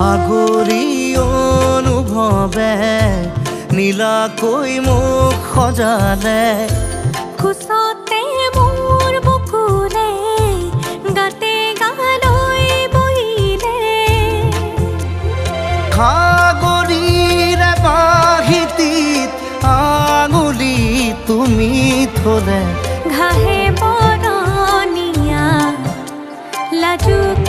আগৰি অনুভৱে নীলাকৈ মোক সজালে খোজতে মোৰ বুকুৰে গাতে গালৈ বহিলে সাগৰীৰে বাহিতিত আঙুলি তুমি থলে ঘাহে বৰণীয়া লাজুক